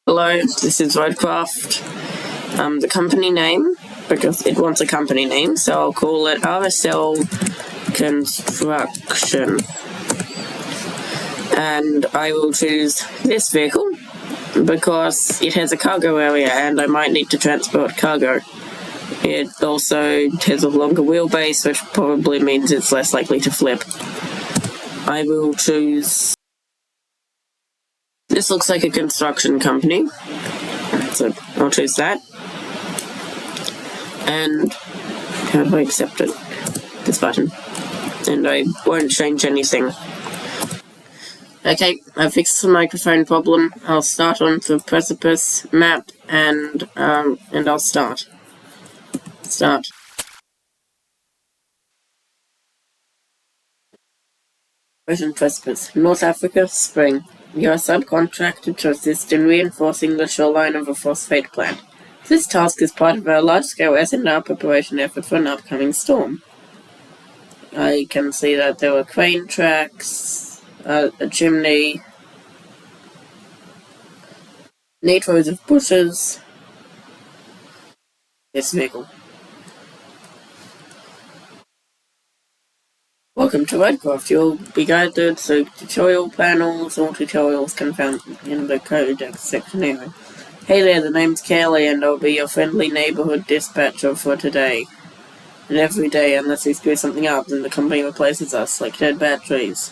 Hello, this is Roadcraft. The company name, because it wants a company name, so I'll call it RSL Construction. And I will choose this vehicle because it has a cargo area and I might need to transport cargo. It also has a longer wheelbase, which probably means it's less likely to flip. I will choose... This looks like a construction company, so I'll choose that. And how do I accept it? This button. And I won't change anything. Okay, I fixed the microphone problem. I'll start on the Precipice map and I'll start. Ocean Precipice, North Africa, spring. You are subcontracted to assist in reinforcing the shoreline of a phosphate plant. This task is part of our large-scale S&R preparation effort for an upcoming storm. I can see that there were crane tracks, a chimney, neat rows of bushes. This vehicle. Welcome to Roadcraft. You'll be guided through tutorial panels. All tutorials can be found in the codex section area. Hey there, the name's Kelly and I'll be your friendly neighborhood dispatcher for today. And every day, unless we screw something up, then the company replaces us, like dead batteries.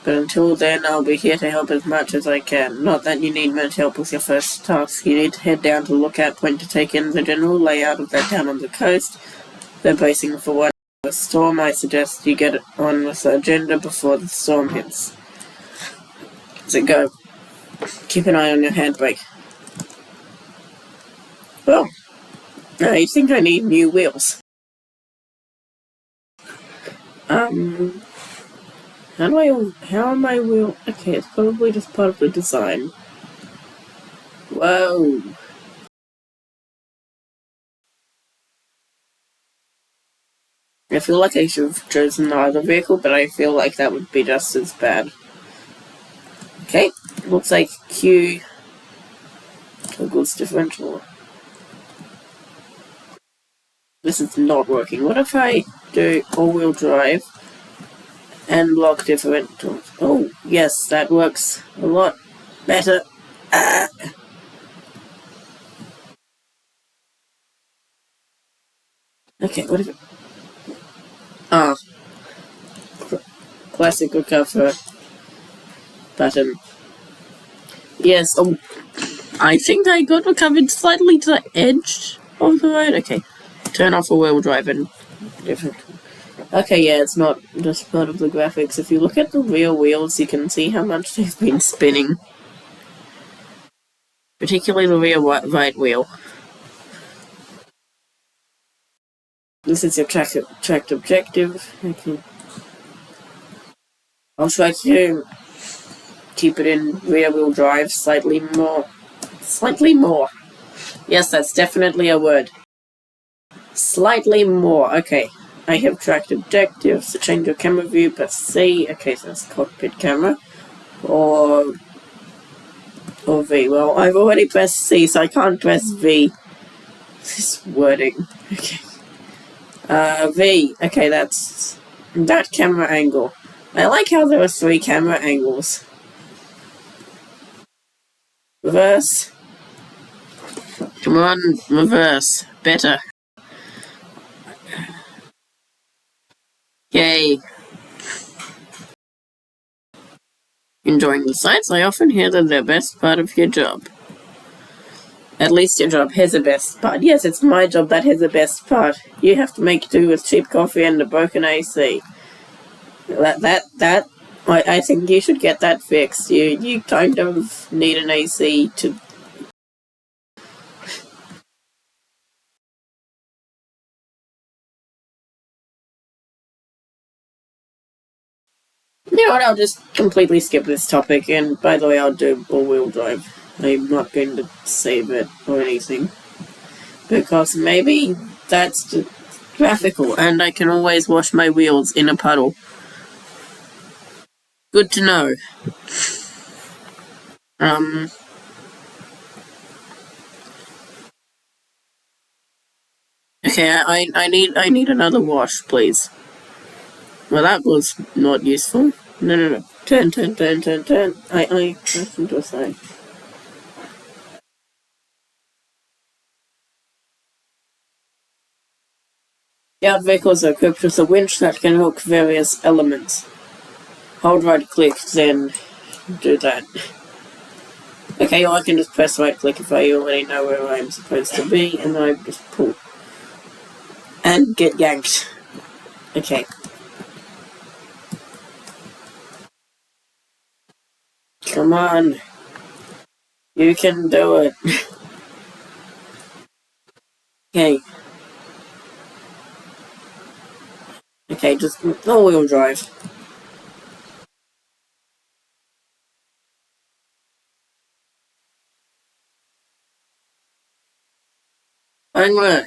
But until then, I'll be here to help as much as I can. Not that you need much help with your first task. You need to head down to Lookout Point to take in the general layout of that town on the coast. They're bracing for one. A storm. I suggest you get on with the agenda before the storm hits. So go. Keep an eye on your handbrake. Well, I think I need new wheels. How are my wheels? Okay, it's probably just part of the design. Whoa. I feel like I should have chosen the other vehicle, but I feel like that would be just as bad. Okay, looks like Q toggles differential. This is not working. What if I do all-wheel drive and lock differentials? Oh, yes, that works a lot better. Okay, what if it... Classic recover button. Yes, I think I got recovered slightly to the edge of the road. Okay, turn off all-wheel drive and different. Okay, yeah, it's not just part of the graphics. If you look at the rear wheels, you can see how much they've been spinning. Particularly the rear right wheel. This is your tracked objective. Okay. I'll try to keep it in rear wheel drive slightly more. Yes, that's definitely a word. Slightly more. Okay. I have tracked objectives. To change your camera view, press C. Okay, so that's cockpit camera. Or V. Well, I've already pressed C, so I can't press V. This wording. Okay. V. Okay, that's that camera angle. I like how there are 3 camera angles. Reverse. Come on, reverse. Better. Yay. Enjoying the sights? I often hear that they're the best part of your job. At least your job has a best part. Yes, it's my job that has a best part. You have to make do with cheap coffee and a broken AC. I think you should get that fixed. You kind of need an AC to... You know what, I'll just completely skip this topic, and by the way, I'll do all-wheel drive. I'm not going to save it or anything. Because maybe that's just graphical, and I can always wash my wheels in a puddle. Good to know. Okay, I need another wash, please. Well, that was not useful. No. Turn. I listen to a sign. Yeah, vehicles are equipped with a winch that can hook various elements. Hold right click, then do that. Okay, or I can just press right click if I already know where I'm supposed to be, and then I just pull. And get yanked. Okay. Come on. You can do it. Okay. Okay, just all-wheel drive. I'm gonna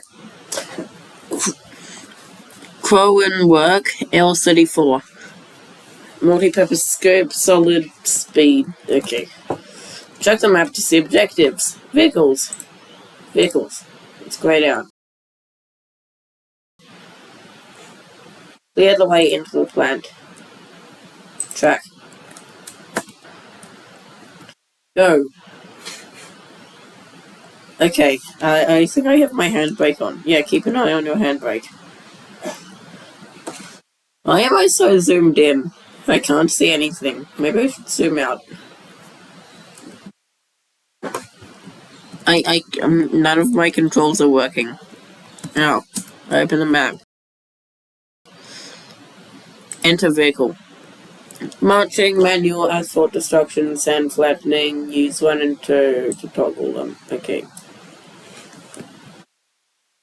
Crow and work L34. Multi-purpose scope, solid speed. Okay. Check the map to see objectives. Vehicles. It's grayed out. Clear the way into the plant. Track. Go. Okay, I think I have my handbrake on. Yeah, keep an eye on your handbrake. Why am I so zoomed in? I can't see anything. Maybe I should zoom out. None of my controls are working. Now, open the map. Enter vehicle. Marching, manual, asphalt destruction, sand flattening. Use 1 and 2 to toggle them. Okay.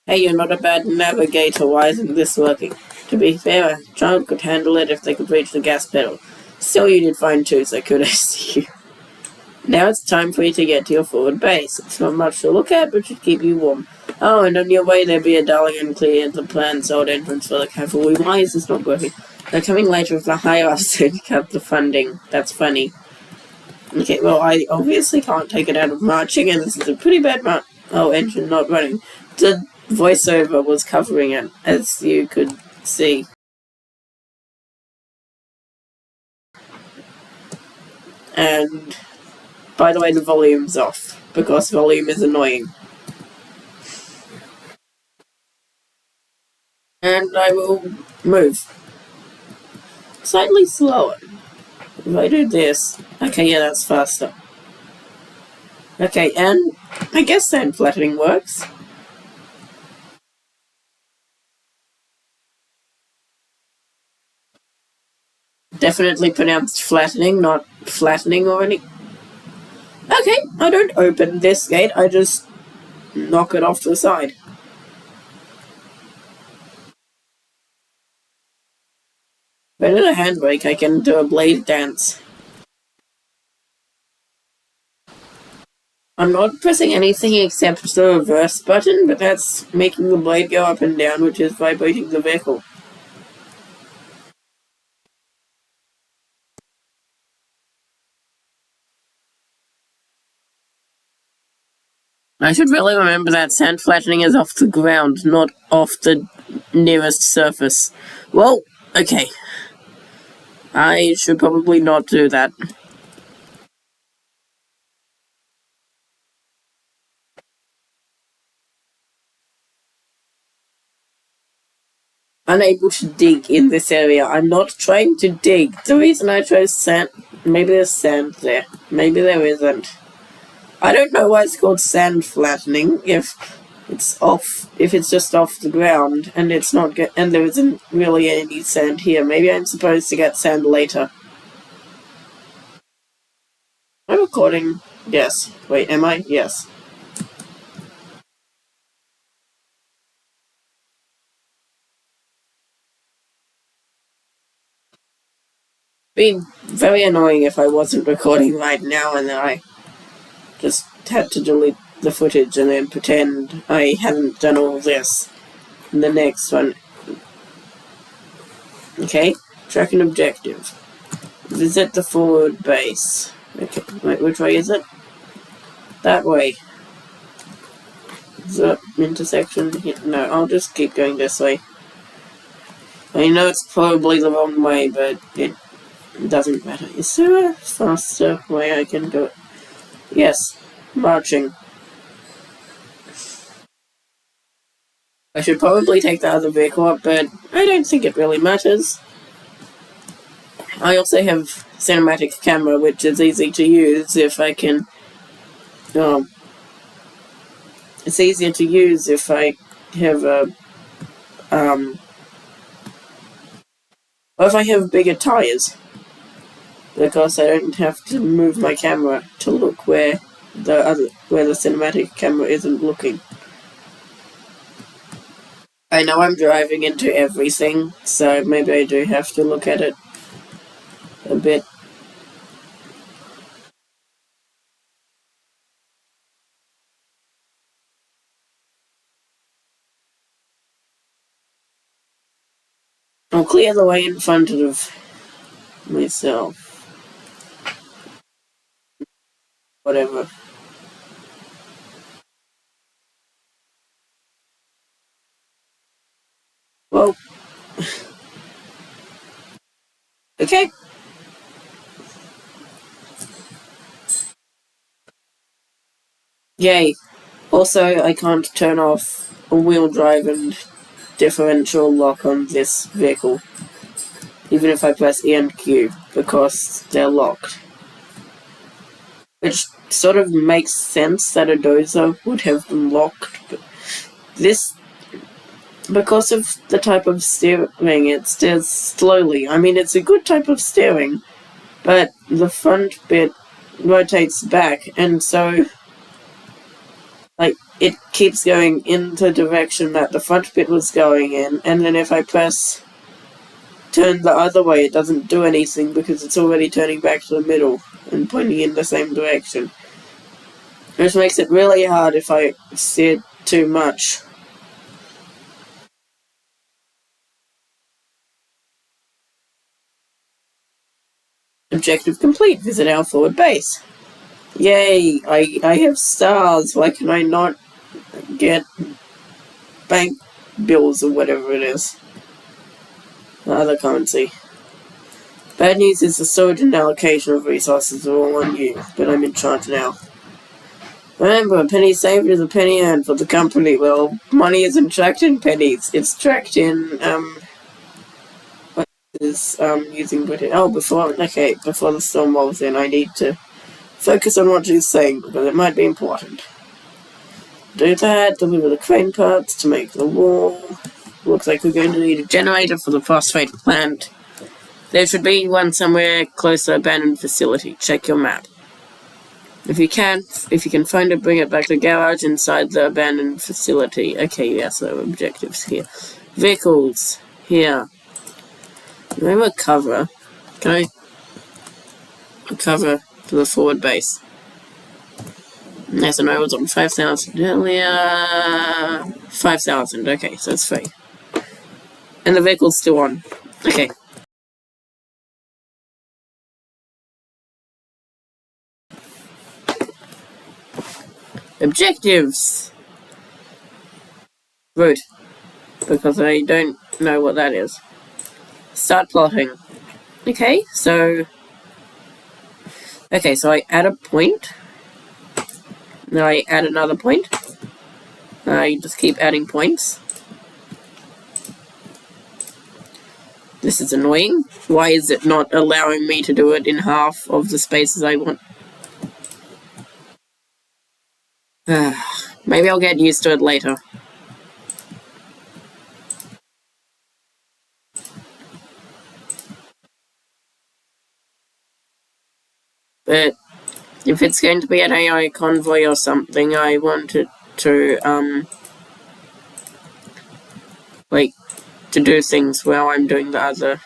Hey, you're not a bad navigator. Why isn't this working? To be fair, a child could handle it if they could reach the gas pedal. Still, you did fine too, so kudos to you. Now it's time for you to get to your forward base. It's not much to look at, but should keep you warm. Oh, and on your way there be a darling and clear the planned old entrance for the cavalry. Why is this not working? They're coming later with the higher ups to cut the funding. That's funny. Okay, well, I obviously can't take it out of marching, and this is a pretty bad engine not running. The voiceover was covering it, as you could see. And, by the way, the volume's off, because volume is annoying. And I will move. Slightly slower. If I do this... Okay, yeah, that's faster. Okay, and I guess sand flattening works. Definitely pronounced flattening, not flattening or any... Okay, I don't open this gate, I just knock it off to the side. If I did a handbrake, I can do a blade dance. I'm not pressing anything except the reverse button, but that's making the blade go up and down, which is vibrating the vehicle. I should really remember that sand flattening is off the ground, not off the nearest surface. Well, okay. I should probably not do that. Unable to dig in this area. I'm not trying to dig. The reason I chose sand... Maybe there's sand there. Maybe there isn't. I don't know why it's called sand flattening if it's just off the ground and it's not and there isn't really any sand here. Maybe I'm supposed to get sand later. I'm recording. Yes. Wait, am I? Yes. Be very annoying if I wasn't recording right now and then I just had to delete the footage and then pretend I hadn't done all this in the next one. Okay, track an objective. Visit the forward base. Okay, wait, which way is it? That way. the intersection here? No, I'll just keep going this way. I know it's probably the wrong way, but it doesn't matter. Is there a faster way I can do it? Yes, marching. I should probably take the other vehicle up, but I don't think it really matters. I also have cinematic camera, which is easy to use if I can... it's easier to use if I have a... or if I have bigger tires. Because I don't have to move my camera to look where the cinematic camera isn't looking. I know I'm driving into everything, so maybe I do have to look at it a bit. I'll clear the way in front of myself. Whatever. Well. Okay. Yay. Also, I can't turn off a wheel drive and differential lock on this vehicle. Even if I press E and Q, because they're locked. Which sort of makes sense that a dozer would have them locked, but this, because of the type of steering, it steers slowly. I mean, it's a good type of steering, but the front bit rotates back, and so, like, it keeps going in the direction that the front bit was going in, and then if I press turn the other way, it doesn't do anything because it's already turning back to the middle and pointing in the same direction. Which makes it really hard if I steer too much. Objective complete. Visit our forward base. Yay! I have stars. Why can I not get bank bills or whatever it is? Other currency. Bad news is the storage and allocation of resources are all on you, but I'm in charge now. Remember, a penny saved is a penny earned for the company. Well, money isn't tracked in pennies. It's tracked in, using British... Oh, before the storm rolls in, I need to focus on what she's saying, because it might be important. Do that, deliver the crane parts to make the wall. Looks like we're going to need a generator for the phosphate plant. There should be one somewhere close to the abandoned facility. Check your map. If you can find it, bring it back to the garage inside the abandoned facility. Okay, yeah, so objectives here. Vehicles, here. Remember cover. Can I cover to the forward base? Yes, and I was on 5,000 earlier. 5,000, okay, so it's free. And the vehicle's still on. Okay. Objectives! Route. Because I don't know what that is. Start plotting. Okay, so I add a point. Then I add another point. I just keep adding points. This is annoying. Why is it not allowing me to do it in half of the spaces I want? Maybe I'll get used to it later. But if it's going to be an AI convoy or something, I want it to, to do things while I'm doing the other.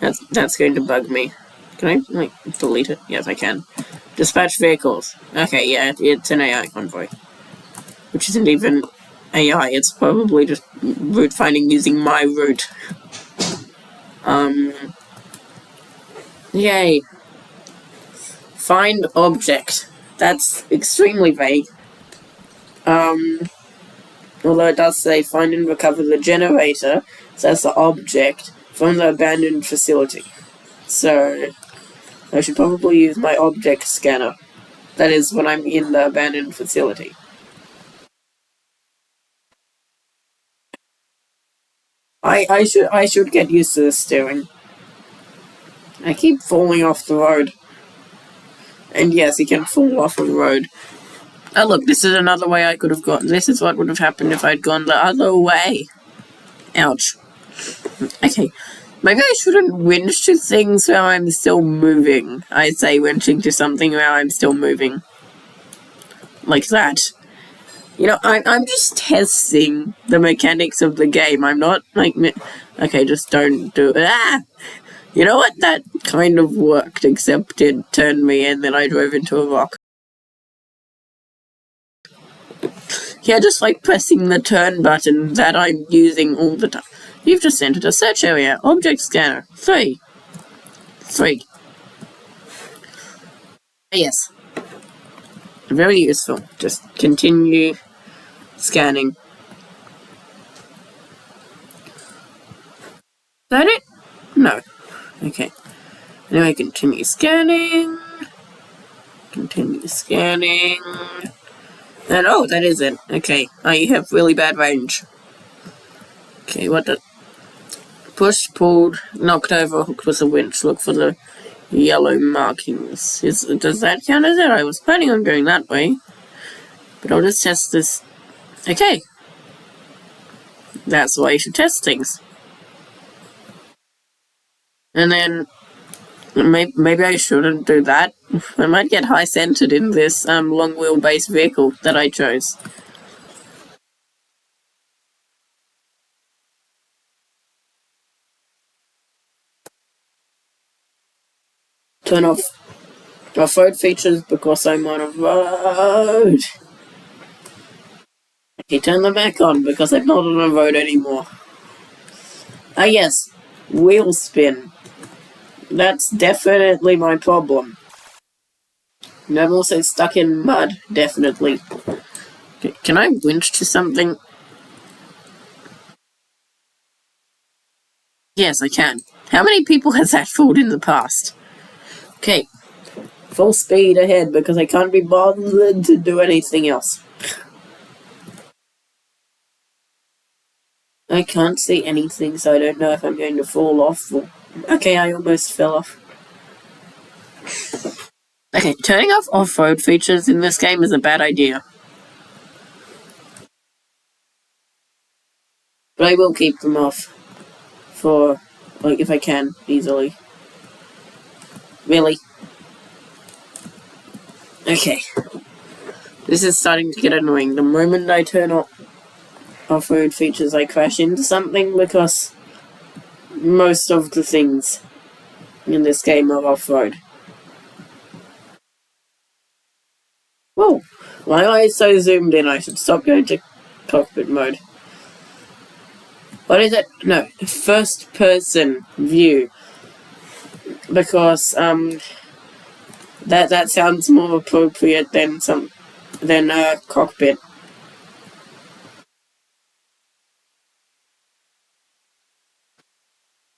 That's going to bug me. Can I, delete it? Yes, I can. Dispatch vehicles. Okay, yeah, it's an AI convoy. Which isn't even AI, it's probably just route finding using my route. Yay. Find object. That's extremely vague. Although it does say find and recover the generator, so that's the object, from the abandoned facility. So I should probably use my object scanner. That is when I'm in the abandoned facility. I should get used to this steering. I keep falling off the road. And yes, he can fall off the road. Oh look, this is another way I could have gone. This is what would have happened if I'd gone the other way. Ouch. Okay. Maybe I shouldn't winch to things where I'm still moving. I say winching to something where I'm still moving. Like that. You know, I'm just testing the mechanics of the game. I'm not like... Okay, just don't do it. Ah! You know what? That kind of worked, except it turned me and then I drove into a rock. Yeah, just like pressing the turn button that I'm using all the time. You've just entered a search area. Object scanner. 3. Yes. Very useful. Just continue scanning. Is that it? No. Okay. Anyway, continue scanning. Continue scanning. And oh, that is it. Okay. I have really bad range. Okay, what the... Pushed, pulled, knocked over, hooked with a winch. Look for the yellow markings. Does that count as it? I was planning on going that way. But I'll just test this. Okay. That's why you should test things. And then maybe I shouldn't do that. I might get high-centered in this long wheelbase vehicle that I chose. Turn off off-road features because I'm on a road. Okay, turn them back on because I'm not on a road anymore. Ah yes, wheel spin. That's definitely my problem. And I'm also stuck in mud, definitely. Can I winch to something? Yes, I can. How many people has that fooled in the past? Okay. Full speed ahead because I can't be bothered to do anything else. I can't see anything, so I don't know if I'm going to fall off or... Okay, I almost fell off. Okay, turning off off-road features in this game is a bad idea. But I will keep them off. For, like, if I can, easily. Really? Okay. This is starting to get annoying. The moment I turn off-road features, I crash into something because most of the things in this game are off-road. Whoa! Why am I so zoomed in? I should stop going to cockpit mode. What is it? No, first person view. Because that sounds more appropriate than cockpit.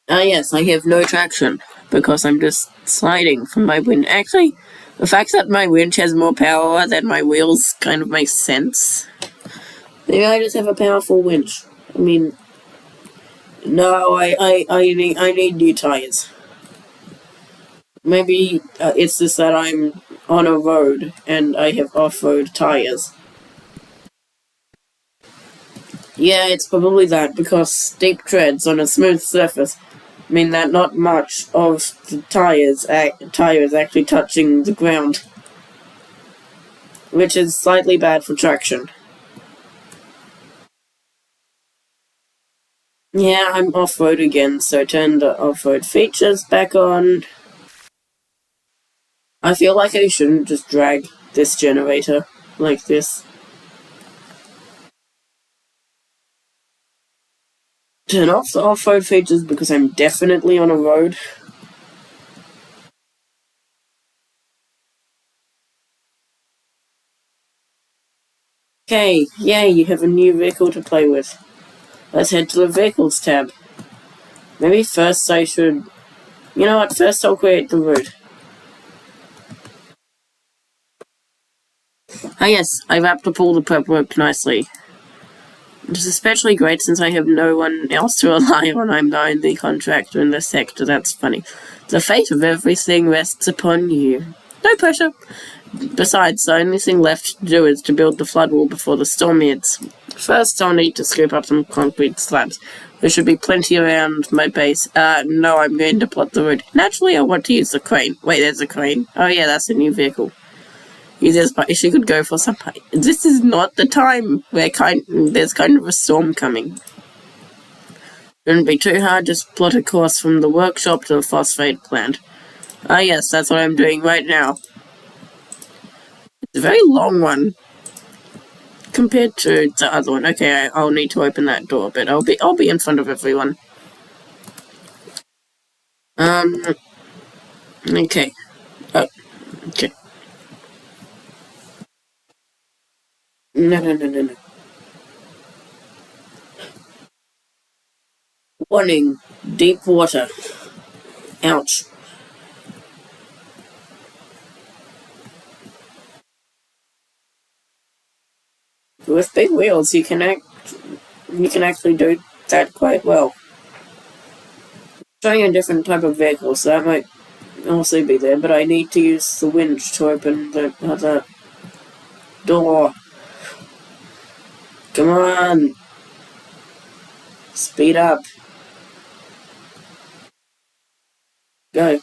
Ah yes, I have no traction because I'm just sliding from my winch. Actually, the fact that my winch has more power than my wheels kind of makes sense. Maybe I just have a powerful winch. I mean, no, I need new tires. Maybe it's just that I'm on a road and I have off-road tires. Yeah, it's probably that because steep treads on a smooth surface mean that not much of the tires actually touching the ground, which is slightly bad for traction. Yeah, I'm off-road again, so turn the off-road features back on. I feel like I shouldn't just drag this generator like this. Turn off the off-road features because I'm definitely on a road. Okay, yay, you have a new vehicle to play with. Let's head to the Vehicles tab. Maybe first I should... You know what, first I'll create the route. Ah yes, I wrapped up all the prep work nicely. Which is especially great since I have no one else to rely on. I'm the only contractor in the sector. That's funny. The fate of everything rests upon you. No pressure. Besides, the only thing left to do is to build the flood wall before the storm hits. First, I'll need to scoop up some concrete slabs. There should be plenty around my base. No, I'm going to plot the route. Naturally, I want to use the crane. Wait, there's a crane. Oh yeah, that's a new vehicle. She could go for some... This is not the time where there's kind of a storm coming. Shouldn't be too hard, just plot a course from the workshop to the phosphate plant. Ah yes, that's what I'm doing right now. It's a very long one compared to the other one. Okay, I'll need to open that door, but I'll be in front of everyone. Okay. Oh, okay. No. Warning, deep water. Ouch. With big wheels, you can actually do that quite well. Trying a different type of vehicle, so that might also be there, but I need to use the winch to open the other door. Come on! Speed up. Go.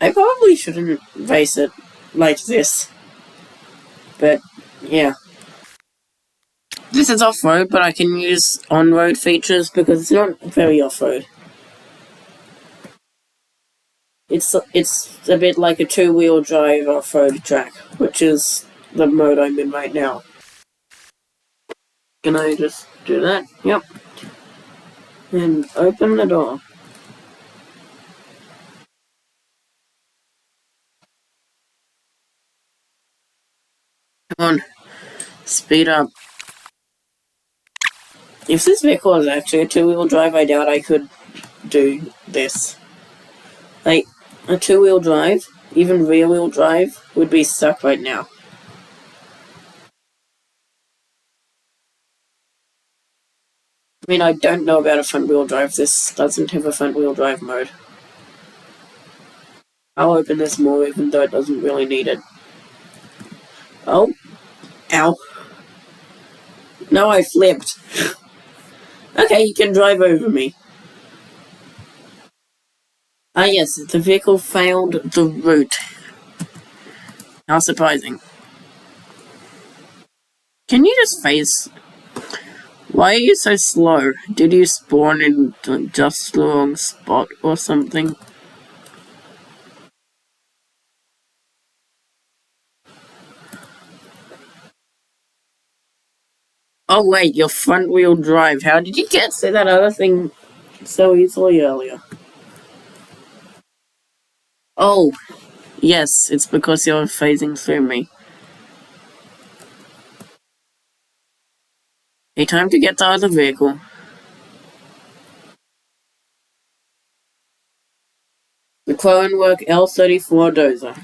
I probably shouldn't race it like this. But, yeah. This is off-road, but I can use on-road features because it's not very off-road. It's a bit like a two-wheel drive off-road track, which is the mode I'm in right now. Can I just do that? Yep. And open the door. Come on. Speed up. If this vehicle is actually a two-wheel drive, I doubt I could do this. Like, a two-wheel drive, even rear-wheel drive, would be stuck right now. I mean, I don't know about a front-wheel drive. This doesn't have a front-wheel drive mode. I'll open this more even though it doesn't really need it. Oh. Ow. No, I flipped. Okay, you can drive over me. Ah yes, the vehicle failed the route. How surprising. Can you just face... Why are you so slow? Did you spawn in just the wrong spot or something? Oh wait, your front wheel drive. How did you get to that other thing so easily earlier? Oh, yes, it's because you're phasing through me. Okay, time to get the other vehicle. The Cronenwork L34 Dozer.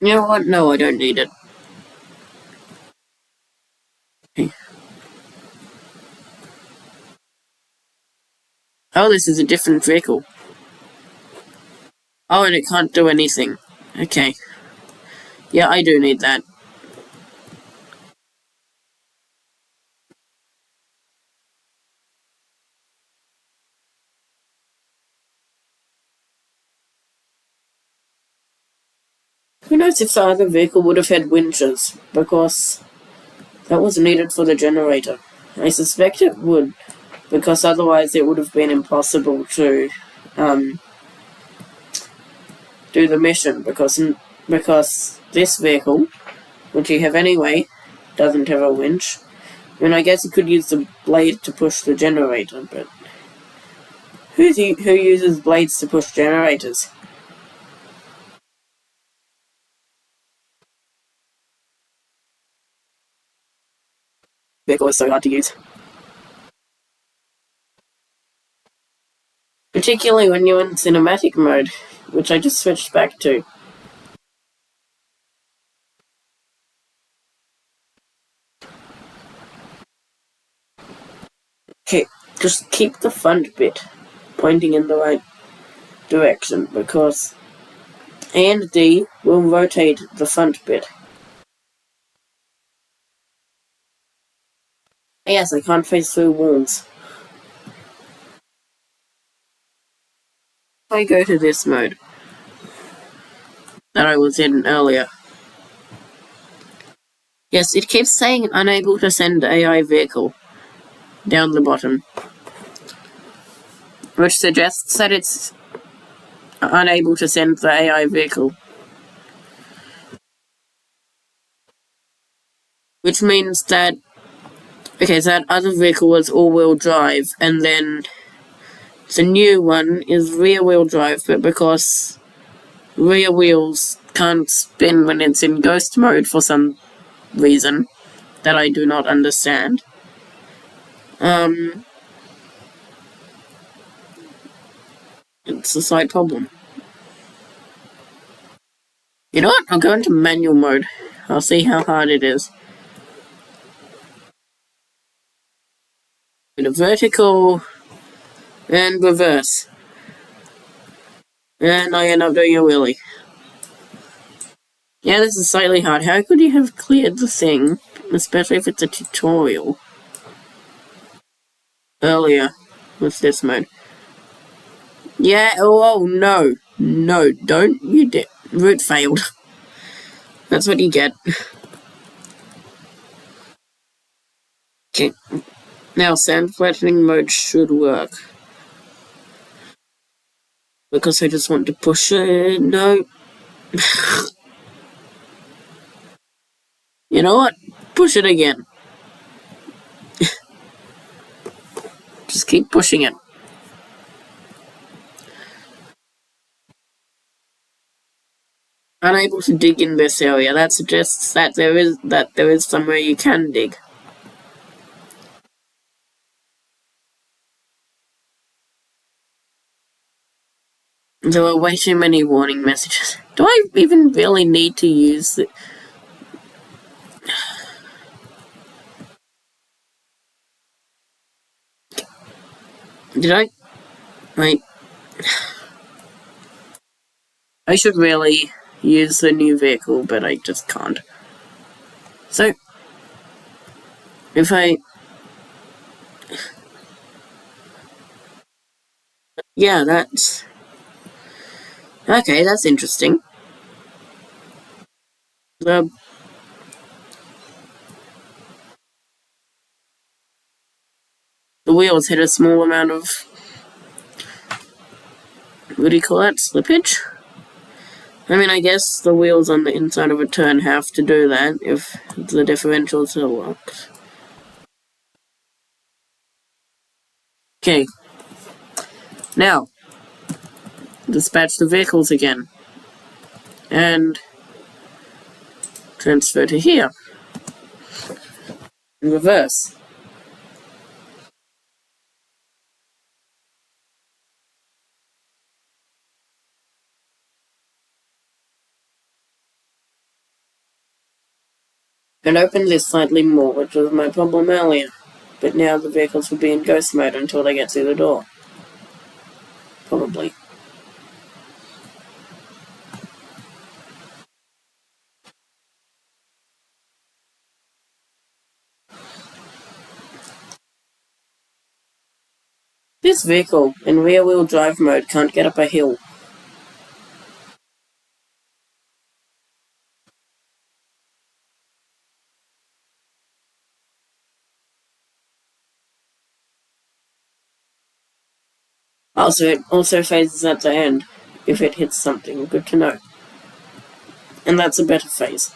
You know what? No, I don't need it. Okay. Oh, this is a different vehicle. Oh, and it can't do anything. Okay. Yeah, I do need that. Who knows if the other vehicle would have had winches, because that was needed for the generator. I suspect it would, because otherwise it would have been impossible to do the mission, because this vehicle, which you have anyway, doesn't have a winch, I mean, I guess you could use the blade to push the generator, but who uses blades to push generators? Vehicle is so hard to use. Particularly when you're in cinematic mode, which I just switched back to. Okay, just keep the front bit pointing in the right direction, because A and D will rotate the front bit. Yes, I can't face through walls. I go to this mode that I was in earlier. Yes, it keeps saying unable to send AI vehicle down the bottom, which suggests that it's unable to send the AI vehicle. Which means that, okay, so that other vehicle was all-wheel drive, and then the new one is rear-wheel drive, but because rear wheels can't spin when it's in ghost mode for some reason that I do not understand. It's a slight problem. You know what? I'll go into manual mode. I'll see how hard it is. With a vertical and reverse. And I end up doing a wheelie. Yeah, this is slightly hard. How could you have cleared the thing, especially if it's a tutorial, earlier with this mode? Yeah, oh no. No, don't you dare. Route failed. That's what you get. Okay. Now, sand flattening mode should work. Because I just want to push it. No. You know what? Push it again. Just keep pushing it. Unable to dig in this area. That suggests that there is somewhere you can dig. There were way too many warning messages. Do I even really need to use the... Did I? Wait. I should really use the new vehicle, but I just can't. So, if I... Yeah, that's... Okay, that's interesting. The wheels hit a small amount of... What do you call that? Slippage? I mean, I guess the wheels on the inside of a turn have to do that if the differentials are locked. Okay. Now, dispatch the vehicles again. And transfer to here. In reverse. And open this slightly more, which was my problem earlier. But now the vehicles will be in ghost mode until they get through the door. Probably. This vehicle, in rear-wheel drive mode, can't get up a hill. Also, it also phases at the end, if it hits something. Good to know. And that's a better phase.